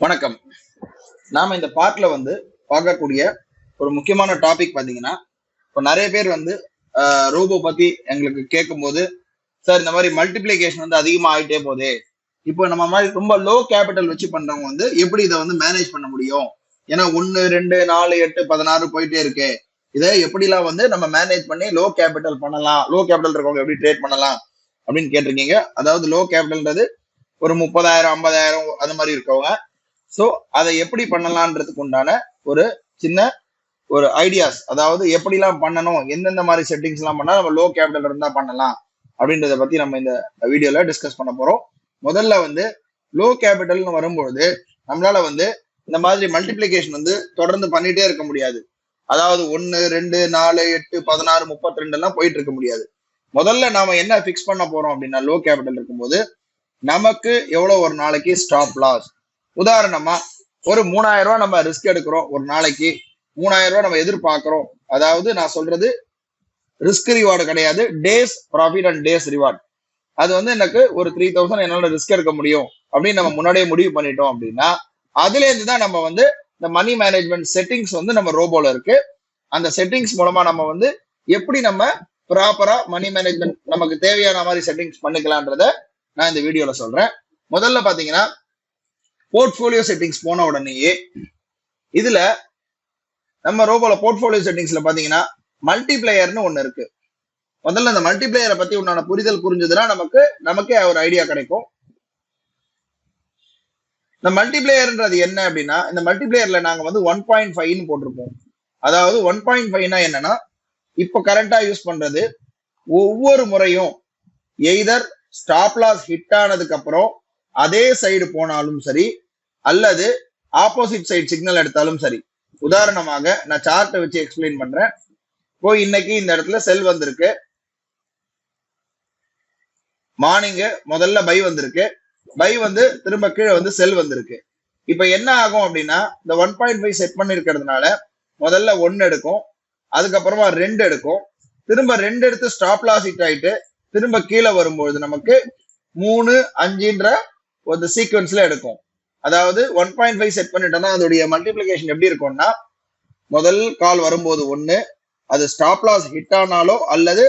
வணக்கம். நாம இந்த பார்ட்ல பார்க்கக்கூடிய ஒரு முக்கியமான டாபிக் பாத்தீங்கன்னா, இப்போ நிறைய பேர் ரோபோ பத்தி எங்களுக்கு கேட்கும் போது, சார் இந்த மாதிரி மல்டிப்ளிகேஷன் அதிகமா ஆயிட்டே போதே, இப்போ நம்ம மாதிரி ரொம்ப லோ கேபிட்டல் வச்சு பண்றவங்க எப்படி இதை மேனேஜ் பண்ண முடியும்? ஏன்னா 1, 2, 4, 8, 16 போயிட்டே இருக்கு. இதை எப்படிலாம் நம்ம மேனேஜ் பண்ணி லோ கேபிட்டல் பண்ணலாம், லோ கேபிட்டல் இருக்கவங்க எப்படி ட்ரேட் பண்ணலாம் அப்படின்னு கேட்டிருக்கீங்க. அதாவது லோ கேபிட்டல்ன்றது ஒரு 30,000 50,000 அந்த மாதிரி இருக்கவங்க. ஸோ அதை எப்படி பண்ணலான்றதுக்கு உண்டான ஒரு சின்ன ஒரு ஐடியாஸ், அதாவது எப்படிலாம் பண்ணணும், எந்தெந்த மாதிரி செட்டிங்ஸ் எல்லாம் பண்ணா நம்ம லோ கேபிட்டல் இருந்தா பண்ணலாம் அப்படின்றத பத்தி நம்ம இந்த வீடியோல டிஸ்கஸ் பண்ண போறோம். முதல்ல லோ கேபிட்டல்னு வரும்பொழுது நம்மளால இந்த மாதிரி மல்டிப்ளிகேஷன் தொடர்ந்து பண்ணிட்டே இருக்க முடியாது. அதாவது 1, 2, 4, 8, 16, 32 எல்லாம் போயிட்டு இருக்க முடியாது. முதல்ல நாம என்ன பிக்ஸ் பண்ண போறோம் அப்படின்னா, லோ கேபிட்டல் இருக்கும்போது நமக்கு எவ்வளவு ஒரு நாளைக்கு ஸ்டாப் லாஸ். உதாரணமா ஒரு 3,000 ரூபாய் நம்ம ரிஸ்க் எடுக்கிறோம், ஒரு நாளைக்கு 3,000 ரூபாய் நம்ம எதிர்பார்க்கிறோம். அதாவது நான் சொல்றது ரிஸ்க் ரிவார்டு கிடையாது, days profit and days reward. அது எனக்கு ஒரு 3,000 என்னால ரிஸ்க் எடுக்க முடியும் அப்படின்னு நம்ம முன்னாடியே முடிவு பண்ணிட்டோம் அப்படின்னா, அதுல இருந்து தான் நம்ம இந்த மணி மேனேஜ்மெண்ட் செட்டிங்ஸ் நம்ம ரோபோல இருக்கு. அந்த செட்டிங்ஸ் மூலமா நம்ம எப்படி நம்ம ப்ராப்பரா மணி மேனேஜ்மெண்ட் நமக்கு தேவையான மாதிரி செட்டிங்ஸ் பண்ணிக்கலான்றத நான் இந்த வீடியோல சொல்றேன். முதல்ல பாத்தீங்கன்னா, போர்ட்போலியோ செட்டிங்ஸ் போன உடனேயே இதுல நம்ம ரோபோல போர்ட்போலியோ செட்டிங்ஸ்ல பாத்தீங்கன்னா மல்டிபிளேயர்னு ஒண்ணு இருக்கு. முதல்ல இந்த மல்டிபிளேயரை பத்தி உண்டான புரிதல் புரிஞ்சதுன்னா நமக்கே ஒரு ஐடியா கிடைக்கும். இந்த மல்டிபிளேயர்ன்றது என்ன அப்படின்னா, இந்த மல்டிபிளேயர்ல நாங்க 1.5 போட்டிருப்போம். அதாவது 1.5னா என்னன்னா, இப்போ கரண்டா யூஸ் பண்றது ஒவ்வொரு முறையும் எய்தர் ஸ்டாப் லாஸ் ஹிட் ஆனதுக்கு அப்புறம் அதே சைடு போனாலும் சரி, அல்லது ஆப்போசிட் சைடு சிக்னல் எடுத்தாலும் சரி. உதாரணமாக நான் சார்ட்டை வச்சு எக்ஸ்பிளைன் பண்றேன். இப்போ இன்னைக்கு இந்த இடத்துல செல் வந்திருக்கு, மார்னிங் முதல்ல பை வந்திருக்கு, பை திரும்ப கீழே செல் வந்திருக்கு. இப்ப என்ன ஆகும் அப்படின்னா, இந்த 1.5 செட் பண்ணி இருக்கிறதுனால முதல்ல 1 எடுக்கும், அதுக்கப்புறமா 2 எடுக்கும், திரும்ப 2 எடுத்து ஸ்டாப் லாஸ் ஹிட் ஆயிட்டு திரும்ப கீழே வரும்போது நமக்கு 3, 5ன்ற ஒரு சீக்வன்ஸ்ல எடுக்கும். அதாவது 1.5 செட் பண்ணிட்டோம்னா அதோடைய மல்டிபிளிகேஷன் எப்படி இருக்கும்னா, முதல் கால் வரும்போது 1, அது ஸ்டாப் லாஸ் ஹிட் ஆனாலோ அல்லது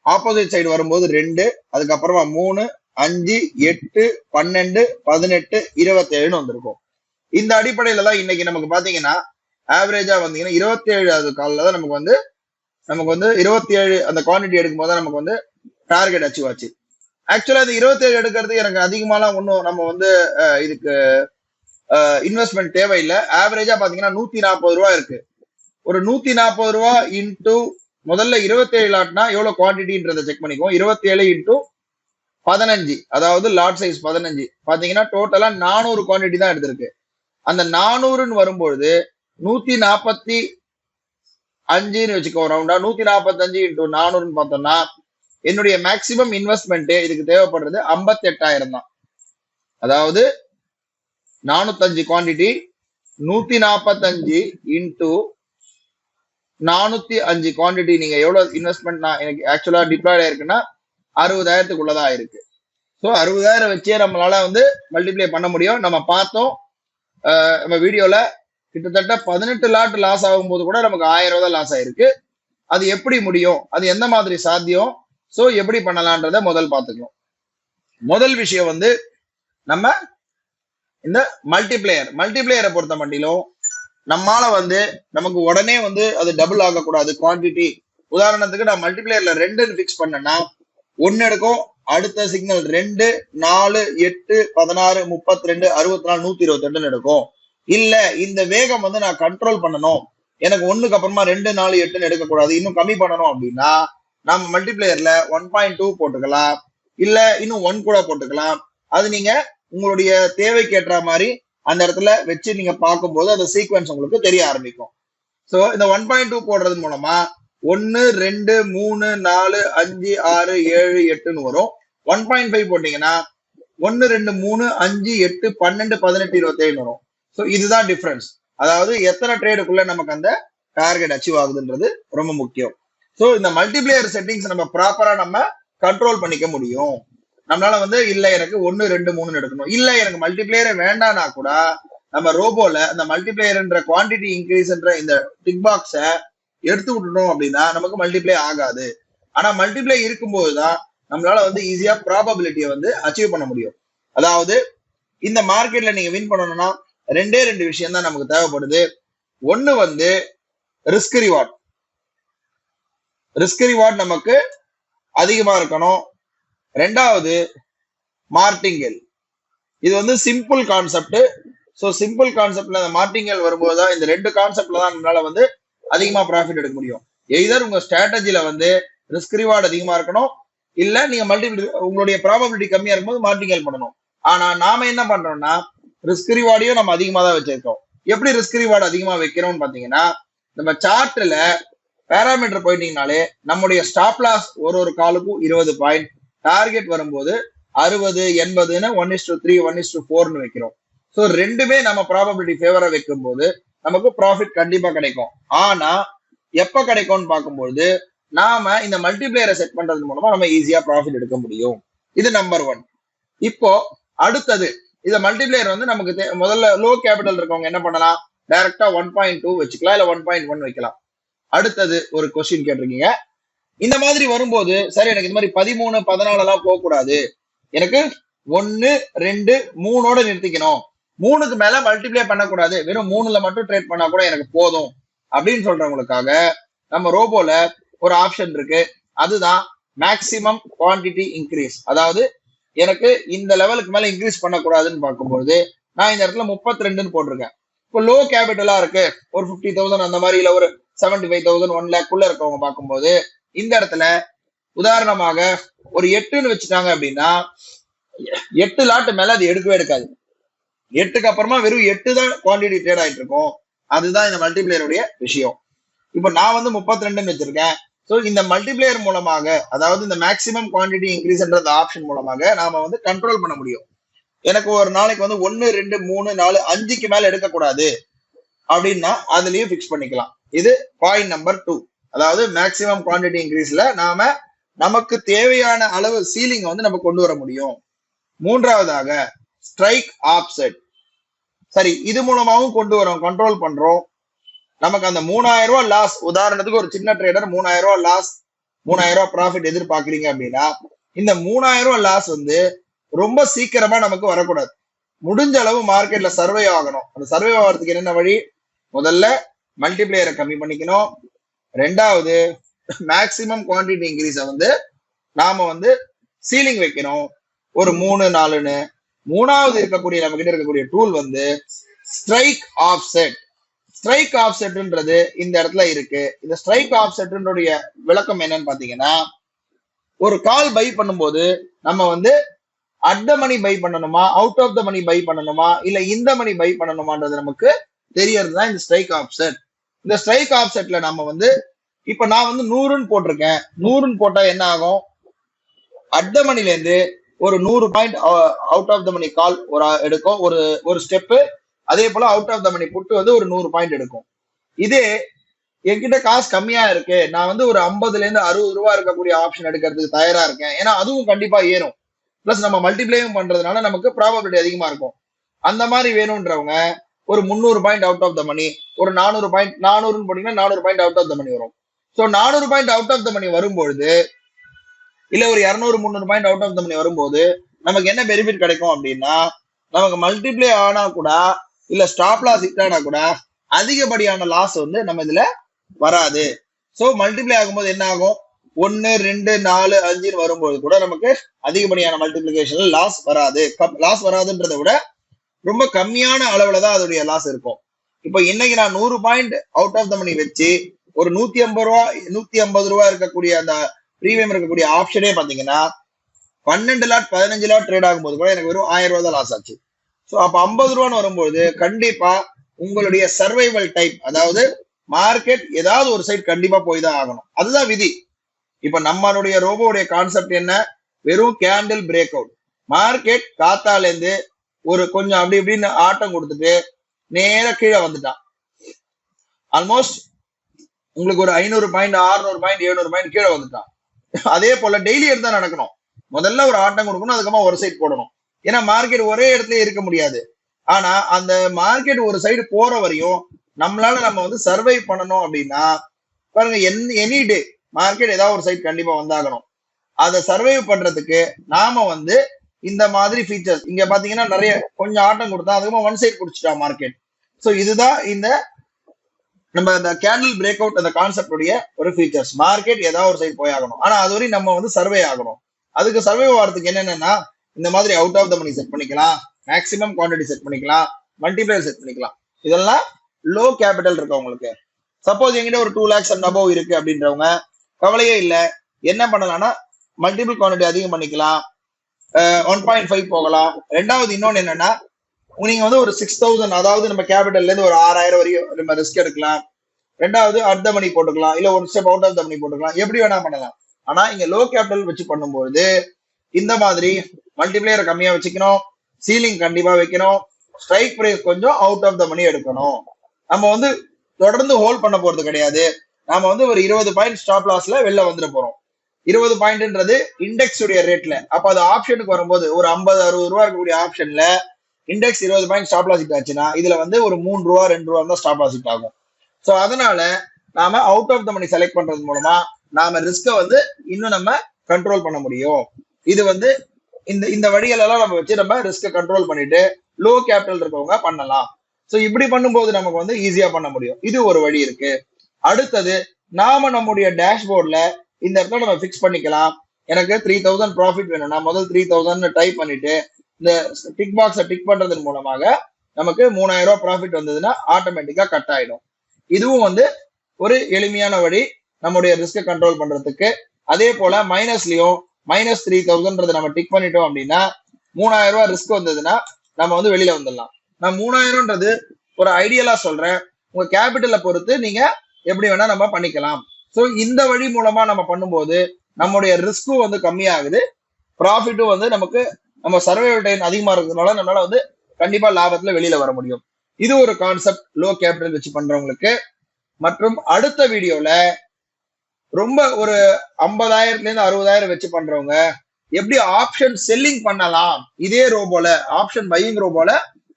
ஆப்போசிட் சைடு வரும்போது 2, அதுக்கப்புறமா 3, 5, 8, 12, 18, 27 வந்திருக்கும். இந்த அடிப்படையில தான் இன்னைக்கு நமக்கு பாத்தீங்கன்னா ஆவரேஜா 27வது கால்ல தான் நமக்கு 27 அந்த குவான்டிட்டி எடுக்கும் போது நமக்கு டார்கெட் அச்சீவ் ஆச்சு. ஆக்சுவலா இது 27 எடுக்கிறது எனக்கு அதிகமாலாம் ஒன்றும் நம்ம இதுக்கு இன்வெஸ்ட்மெண்ட் தேவையில்லை. ஆவரேஜா பாத்தீங்கன்னா 140 ரூபாய் இருக்கு. ஒரு 140 ரூபாய் இன்டூ முதல்ல 27 லாட்னா எவ்வளவு குவான்டிட்டின்றதை செக் பண்ணிக்குவோம். 27 இன்டூ 15, அதாவது லாட் சைஸ் 15 பாத்தீங்கன்னா டோட்டலா 400 குவான்டிட்டி தான் எடுத்திருக்கு. அந்த 400ன்னு வரும்பொழுது 145ன்னு வச்சுக்கோ ரவுண்டா. 145 இன்டூ 400ன்னு பார்த்தோம்னா என்னுடைய மேக்சிமம் இன்வெஸ்ட்மெண்ட் இதுக்கு தேவைப்படுறது 58,000 தான். அதாவது 405 குவான்டிட்டி, 145 இன்டூ 405 குவான்டிட்டி. நீங்க எவ்வளவு இன்வெஸ்ட்மெண்ட் எனக்கு ஆக்சுவலா டிப்ளாய்ட் ஆயிருக்குன்னா 60,000க்குள்ளதான் ஆயிருக்கு. ஸோ 60,000 வச்சே நம்மளால மல்டிப்ளை பண்ண முடியும். நம்ம பார்த்தோம் நம்ம வீடியோல கிட்டத்தட்ட 18 லாட் லாஸ் ஆகும்போது கூட நமக்கு 1000 ரூபாய் தான் லாஸ் ஆயிருக்கு. அது எப்படி முடியும், அது எந்த மாதிரி சாத்தியம், சோ எப்படி பண்ணலான்றத முதல் பார்த்துக்கலாம். முதல் விஷயம் நம்ம இந்த மல்டிபிளேயரை பொறுத்த மட்டிலும் நம்மால நமக்கு உடனே அது டபுள் ஆகக்கூடாது குவான்டிட்டி. உதாரணத்துக்கு நான் மல்டிபிளேயர்ல 2ன்னு பிக்ஸ் பண்ணேன்னா 1 எடுக்கும், அடுத்த சிக்னல் 2, 4, 8, 16, 32, 64, 128 எடுக்கும். இல்ல இந்த வேகம் நான் கண்ட்ரோல் பண்ணணும், எனக்கு 1க்கு அப்புறமா 2, 4, 8ன்னு எடுக்கக்கூடாது, இன்னும் கம்மி பண்ணணும் அப்படின்னா நம்ம மல்டிபிளேயர்ல 1.2 போட்டுக்கலாம், இல்ல இன்னும் 1 கூட போட்டுக்கலாம். அது நீங்க உங்களுடைய தேவைக்கு ஏற்ற மாதிரி அந்த இடத்துல வச்சு நீங்க பார்க்கும்போது அந்த சீக்வன்ஸ் உங்களுக்கு தெரிய ஆரம்பிக்கும். சோ இந்த 1.2 போடுறது மூலமா 1, 2, 3, 4, 5, 6, 7, 8ன்னு வரும். 1.5 போட்டீங்கன்னா 1, 2, 3, 5, 8, 12, 18, 27 வரும். சோ இதுதான் டிஃபரன்ஸ். அதாவது எத்தனை ட்ரேடுக்குள்ள நமக்கு அந்த டார்கெட் அச்சீவ் ஆகுதுன்றது ரொம்ப முக்கியம். சோ இந்த மல்டிபிளேயர் செட்டிங்ஸ் நம்ம ப்ராப்பரா நம்ம கண்ட்ரோல் பண்ணிக்க முடியும். நம்மளால இல்ல எனக்கு 1, 2, 3 எடுக்கணும், இல்ல எனக்கு மல்டிபிளேயரே வேண்டாம்னா கூட நம்ம ரோபோல அந்த மல்டிப்ளேயர்ன்ற குவான்டிட்டி இன்க்ரீஸ்ன்ற இந்த டிக் பாக்ஸை எடுத்து விட்டுட்டோம் அப்படின்னா நமக்கு மல்டிப்ளை ஆகாது. ஆனா மல்டிப்ளை இருக்கும்போதுதான் நம்மளால வந்து ஈஸியா ப்ராபபிலிட்டியை வந்து அச்சீவ் பண்ண முடியும். அதாவது இந்த மார்க்கெட்ல நீங்க வின் பண்ணணும்னா ரெண்டு விஷயம் தான் நமக்கு தேவைப்படுது. ஒண்ணு வந்து ரிஸ்க் ரிவார்ட். ரிஸ்க் ரிவார்ட் நமக்கு அதிகமா இருக்கணும். ரெண்டாவது மார்டிங்கல். இது வந்து சிம்பிள் கான்செப்ட். ஸோ சிம்பிள் கான்செப்ட்ல இந்த மார்டிங்கல் வரும்போது தான் இந்த ரெண்டு கான்செப்ட்ல தான் நம்மளால வந்து அதிகமா ப்ராஃபிட் எடுக்க முடியும். எய்தர் உங்க ஸ்ட்ராட்டஜில வந்து ரிஸ்க் ரிவார்டு அதிகமா இருக்கணும், இல்ல நீங்க உங்களுடைய ப்ராபபிலிட்டி கம்மியா இருக்கும்போது மார்டிங்கல் பண்ணணும். ஆனா நாம என்ன பண்றோம்னா ரிஸ்க் ரிவார்டையும் நம்ம அதிகமா தான் வச்சிருக்கோம். எப்படி ரிஸ்க் ரிவார்டு அதிகமா வைக்கிறோம்னு பாத்தீங்கன்னா, நம்ம சார்ட்ல பேராமீட்டர் போயிட்டீங்கனாலே நம்முடைய ஸ்டாப் லாஸ் ஒரு காலுக்கும் 20 பாயிண்ட், டார்கெட் வரும்போது 60, 80ன்னு 1:3, 1:4ன்னு வைக்கிறோம். ஸோ ரெண்டுமே நம்ம ப்ராபபிலிட்டி ஃபேவரா வைக்கும் போது நமக்கு ப்ராஃபிட் கண்டிப்பா கிடைக்கும். ஆனா எப்ப கிடைக்கும்னு பார்க்கும்போது நாம இந்த மல்டிப்ளேயரை செட் பண்றது மூலமா நம்ம ஈஸியா ப்ராஃபிட் எடுக்க முடியும். இது நம்பர் 1. இப்போ அடுத்தது இந்த மல்டிப்ளேயர் வந்து நமக்கு முதல்ல லோ கேபிட்டல் இருக்கவங்க என்ன பண்ணலாம், டைரக்டா 1.2 வச்சுக்கலாம், இல்ல 1.1 வைக்கலாம். அடுத்தது ஒரு கொஸ்டின் கேட்டிருக்கீங்க, இந்த மாதிரி வரும்போது சரி எனக்கு இந்த மாதிரி 13, 14 எல்லாம் போக கூடாது, எனக்கு 1, 2, 3ஓட நிறுத்திக்கணும், 3க்கு மேல மல்டிப்ளை பண்ணக்கூடாது, வெறும் 3ல மட்டும் ட்ரேட் பண்ணா கூட எனக்கு போதும் அப்படின்னு சொல்றவங்களுக்காக நம்ம ரோபோல ஒரு ஆப்ஷன் இருக்கு. அதுதான் மேக்சிமம் குவான்டிட்டி இன்க்ரீஸ். அதாவது எனக்கு இந்த லெவலுக்கு மேல இன்க்ரீஸ் பண்ணக்கூடாதுன்னு பார்க்கும்போது நான் இந்த இடத்துல 32ன்னு போட்டிருக்கேன். இப்போ லோ கேபிட்டலா இருக்கு, ஒரு 50,000 அந்த மாதிரி, இல்ல ஒரு 75,000, 1 lakh இருக்கவங்க பார்க்கும்போது இந்த இடத்துல உதாரணமாக ஒரு 8ன்னு வச்சுட்டாங்க அப்படின்னா 8 லாட் மேல அது எடுக்கவே எடுக்காது. 8க்கு அப்புறமா வெறும் 8 தான் குவான்டிட்டி ட்ரேட் ஆயிட்டு இருக்கும். அதுதான் இந்த மல்டிப்ளேயருடைய விஷயம். இப்போ நான் வந்து 32ன்னு வச்சிருக்கேன். ஸோ இந்த மல்டிப்ளேயர் மூலமாக, அதாவது இந்த மேக்சிமம் குவான்டிட்டி இன்க்ரீஸ்ன்ற ஆப்ஷன் மூலமாக நாம வந்து கண்ட்ரோல் பண்ண முடியும். எனக்கு ஒரு நாளைக்கு வந்து 1, 2, 3, 4, 5க்கு மேல எடுக்கக்கூடாது அப்படின்னா அதுலயும் பிக்ஸ் பண்ணிக்கலாம். இது பாயிண்ட் நம்பர் 2. அதாவது மேக்சிமம் குவான்டிட்டி இன்க்ரீஸ்ல நாம நமக்கு தேவையான அளவு சீலிங் வந்து நம்ம கொண்டு வர முடியும். மூன்றாவதாக ஸ்ட்ரைக் ஆப்செட். சரி, இது மூலமாவும் கொண்டு வரோம், கண்ட்ரோல் பண்றோம். நமக்கு அந்த 3000 ரூபாய் லாஸ், உதாரணத்துக்கு ஒரு சின்ன ட்ரேடர் 3000 ரூபாய் லாஸ், 3000 ரூபாய் ப்ராஃபிட் எதிர்பார்க்குறீங்க அப்படின்னா இந்த 3000 ரூபாய் லாஸ் வந்து ரொம்ப சீக்கிரமா நமக்கு வரக்கூடாது. முடிஞ்ச அளவு மார்க்கெட்ல சர்வே ஆகணும். அந்த சர்வே ஆகிறதுக்கு என்னென்ன வழி, முதல்ல மல்டிப்ளேயரை கம்மி பண்ணிக்கணும். ரெண்டாவது மேக்சிமம் குவான்டிட்டி இன்க்ரீஸை வந்து நாம வந்து சீலிங் வைக்கணும், ஒரு 3, 4ன்னு. மூணாவது இருக்கக்கூடிய நம்ம கிட்ட இருக்கக்கூடிய டூல் வந்து ஸ்ட்ரைக் ஆப்செட். ஸ்ட்ரைக் ஆப்செட்ன்றது இந்த இடத்துல இருக்கு. இந்த ஸ்ட்ரைக் ஆப்செட்னுடைய விளக்கம் என்னன்னு பாத்தீங்கன்னா, ஒரு கால் பை பண்ணும்போது நம்ம வந்து அட் த மணி பை பண்ணணுமா, out of the money buy பண்ணணுமா, இல்ல இந்த மணி பை பண்ணணுமான்றது நமக்கு தெரியறது தான் இந்த ஸ்ட்ரைக் ஆப்செட். இந்த ஸ்ட்ரைக் ஆப்செட்ல நம்ம வந்து இப்ப நான் வந்து 100ன்னு போட்டிருக்கேன். 100ன்னு போட்டா என்ன ஆகும், அட் த மணில இருந்து ஒரு 100 பாயிண்ட் அவுட் ஆஃப் த மணி கால் ஒரு எடுக்கும், ஒரு ஸ்டெப்பு. அதே போல அவுட் ஆஃப் த மணி புட்டு வந்து ஒரு 100 பாயிண்ட் எடுக்கும். இதே என்கிட்ட காசு கம்மியா இருக்கு, நான் வந்து ஒரு 50ல இருந்து 60 ரூபாய் இருக்கக்கூடிய ஆப்ஷன் எடுக்கிறதுக்கு தயாரா இருக்கேன், ஏன்னா அதுவும் கண்டிப்பா ஏறும், பிளஸ் நம்ம மல்டிப்ளேயும் பண்றதுனால நமக்கு ப்ராபபிலிட்டி அதிகமா இருக்கும். அந்த மாதிரி வேணும்ன்றவங்க ஒரு 300 point out of the money, ஒரு 400 பாயிண்ட், 400ன்னு போட்டீங்கன்னா 400 point out of the money வரும். So 400 point out of the money வரும்பொழுது, இல்ல ஒரு 200, 300 point out of the money வரும்போது நமக்கு என்ன பெனிஃபிட் கிடைக்கும் அப்படின்னா, நமக்கு மல்டிப்ளே ஆனா கூட, இல்ல ஸ்டாப் லாஸ் ஹிட் ஆனா கூட அதிகப்படியான லாஸ் வந்து நம்ம இதுல வராது. ஸோ மல்டிப்ளே ஆகும்போது என்ன ஆகும், 1, 2, 4, 5ன்னு வரும்போது கூட நமக்கு அதிகப்படியான மல்டிபிளிகேஷன்ல லாஸ் வராது. லாஸ் வராதுன்றதை விட ரொம்ப கம்மியான அளவுல தான் அதோடைய லாஸ் இருக்கும். இப்போ இன்னைக்கு நான் 100 பாயிண்ட் அவுட் ஆஃப் த மணி வச்சு ஒரு 150 ரூபாய், 150 ரூபாய் இருக்கக்கூடிய அந்த பிரீமியம் இருக்கக்கூடிய ஆப்ஷனே பாத்தீங்கன்னா 12 லாட் 15 லாட் ட்ரேட் ஆகும்போது கூட எனக்கு வெறும் 1000 ரூபாய் தான் லாஸ் ஆச்சு. ஸோ அப்ப 50 ரூபான்னு வரும்போது கண்டிப்பா உங்களுடைய சர்வைவல் டைப், அதாவது மார்க்கெட் ஏதாவது ஒரு சைட் கண்டிப்பா போய் தான் ஆகணும், அதுதான் விதி. இப்ப நம்மளுடைய ரோபோடைய கான்செப்ட் என்ன, வெறும் கேண்டில் பிரேக் அவுட். மார்க்கெட் காத்தால இருந்து ஒரு கொஞ்சம் அப்படி இப்படின்னு ஆட்டம் கொடுத்துட்டு நேர கீழே வந்துட்டான். ஆல்மோஸ்ட் உங்களுக்கு ஒரு 500 பாயிண்ட், 600 பாயிண்ட், 700 பாயிண்ட் கீழே வந்துட்டான். அதே போல டெய்லி எடுத்தா நடக்கணும். முதல்ல ஒரு ஆட்டம் கொடுக்கணும், அதுக்கப்புறமா ஒரு சைட் போடணும். ஏன்னா மார்க்கெட் ஒரே இடத்துல இருக்க முடியாது. ஆனா அந்த மார்க்கெட் ஒரு சைடு போற வரையும் நம்மளால நம்ம வந்து சர்வை பண்ணணும் அப்படின்னா பாருங்க, எனி டே மார்க்கெட் ஏதாவது ஒரு சைடு கண்டிப்பா வந்தாகணும். அதை சர்வைவ் பண்றதுக்கு நாம வந்து இந்த மாதிரி ஃபீச்சர்ஸ் இங்க பாத்தீங்கன்னா நிறைய கொஞ்சம் ஆட்டம் கொடுத்தா அதுக்கப்புறம் ஒன் சைட் குடிச்சிட்டா மார்க்கெட். ஸோ இதுதான் இந்த நம்ம இந்த கேண்டில் பிரேக் அவுட் அந்த கான்செப்ட் உடைய ஒரு ஃபீச்சர்ஸ். மார்க்கெட் ஏதாவது ஒரு சைடு போய் ஆகணும், ஆனா அது வரையும் நம்ம வந்து சர்வே ஆகணும். அதுக்கு சர்வே ஆகிறதுக்கு என்னென்னா இந்த மாதிரி out of the money set பண்ணிக்கலாம், மேக்ஸிமம் குவான்டிட்டி செட் பண்ணிக்கலாம், மல்டிப்ளையர் செட் பண்ணிக்கலாம். இதெல்லாம் லோ கேபிட்டல் இருக்கவங்களுக்கு. சப்போஸ் எங்கிட்ட ஒரு 2 lakhs அண்ட் அபவ் இருக்கு அப்படின்றவங்க கவலையே இல்லை, என்ன பண்ணலாம்னா மல்டிபிள் குவான்டிட்டி அதிகம் பண்ணிக்கலாம், 1.5 போகலாம். ரெண்டாவது இன்னொன்னு என்னன்னா நீங்க வந்து ஒரு 6,000 அதாவது நம்ம கேபிட்டல்ல இருந்து ஒரு 6,000 வரையும் நம்ம ரிஸ்க் எடுக்கலாம். ரெண்டாவது அட் த மணி போட்டுக்கலாம், இல்ல ஒரு ஸ்டெப் அவுட் ஆஃப் த மணி போட்டுக்கலாம், எப்படி வேணா பண்ணலாம். ஆனா இங்க லோ கேபிட்டல் வச்சு பண்ணும்போது இந்த மாதிரி மல்டிப்ளையரை கம்மியா வச்சுக்கணும், சீலிங் கண்டிப்பா வைக்கணும், ஸ்ட்ரைக் பிரைஸ் கொஞ்சம் அவுட் ஆஃப் த மணி எடுக்கணும். நம்ம வந்து தொடர்ந்து ஹோல்ட் பண்ண போறது கிடையாது. நாம வந்து ஒரு 20 பாயிண்ட் ஸ்டாப் லாஸ்ல வெளில வந்துட போறோம். 20 பாயிண்ட்ன்றது இண்டெக்ஸ் உடைய ரேட்ல. அப்ப அது ஆப்ஷனுக்கு வரும்போது ஒரு 50-60 ரூபா இருக்கக்கூடிய ஆப்ஷன்ல index 20 point stop loss hit ஆச்சுன்னா இதுல வந்து ஒரு 3 ரூபா 2 ரூபா தான் ஸ்டாப் லாஸ் ஹிட் ஆகும். ஸோ அதனால நாம out of the money select பண்றது மூலமா நாம ரிஸ்கை வந்து இன்னும் நம்ம கண்ட்ரோல் பண்ண முடியும். இது வந்து இந்த வழிகளெல்லாம் நம்ம வச்சு நம்ம ரிஸ்கை கண்ட்ரோல் பண்ணிட்டு லோ கேபிட்டல் இருக்கவங்க பண்ணலாம். ஸோ இப்படி பண்ணும்போது நமக்கு வந்து ஈஸியா பண்ண முடியும். இது ஒரு வழி இருக்கு. அடுத்தது நாம நம்முடைய டேஷ்போர்ட்ல இந்த இடத்துல நம்ம பிக்ஸ் பண்ணிக்கலாம். எனக்கு 3000 ப்ராஃபிட் வேணும், நான் முதல் 3000 டைப் பண்ணிட்டு இந்த டிக் பாக்ஸை டிக் பண்றதன் மூலமாக நமக்கு 3000 ரூபாய் ப்ராஃபிட் வந்ததுன்னா ஆட்டோமேட்டிக்கா கட் ஆயிடும். இதுவும் வந்து ஒரு எளிமையான வழி நம்முடைய ரிஸ்கை கண்ட்ரோல் பண்றதுக்கு. அதே போல மைனஸ்லயும் -3000 நம்ம டிக் பண்ணிட்டோம் அப்படின்னா 3000 ரூபாய் ரிஸ்க் வந்ததுன்னா நம்ம வந்து வெளியில வந்துடலாம். நான் 3000ன்றது ஒரு ஐடியலா சொல்றேன், உங்க கேபிட்டலை பொறுத்து நீங்க எப்படி வேணா நம்ம பண்ணிக்கலாம். ஸோ இந்த வழி மூலமா நம்ம பண்ணும்போது நம்முடைய ரிஸ்க்கும் வந்து கம்மியாகுது, ப்ராஃபிட்டும் வந்து நமக்கு நம்ம சர்வைவல் டைம் அதிகமா இருக்கிறதுனால நம்மளால வந்து கண்டிப்பா லாபத்துல வெளியில வர முடியும். இது ஒரு கான்செப்ட் லோ கேபிட்டல் வச்சு பண்றவங்களுக்கு. மற்றும் அடுத்த வீடியோல ரொம்ப ஒரு 50,000ல இருந்து 60,000 வச்சு பண்றவங்க எப்படி ஆப்ஷன் செல்லிங் பண்ணலாம், இதே ரோபோல ஆப்ஷன் பையிங் ரோபோல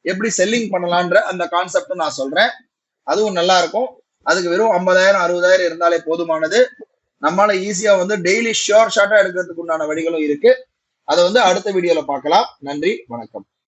எப்படி செல்லிங் பண்ணலான்ற அந்த கான்செப்ட் நான் சொல்றேன். அதுவும் நல்லா இருக்கும். அதுக்கு வெறும் 50,000 60,000 இருந்தாலே போதுமானது. நம்மளால ஈஸியா வந்து டெய்லி ஷார்ட்டா எடுக்கிறதுக்கு உண்டான வழிகளும் இருக்கு. அதை வந்து அடுத்த வீடியோல பார்க்கலாம். நன்றி, வணக்கம்.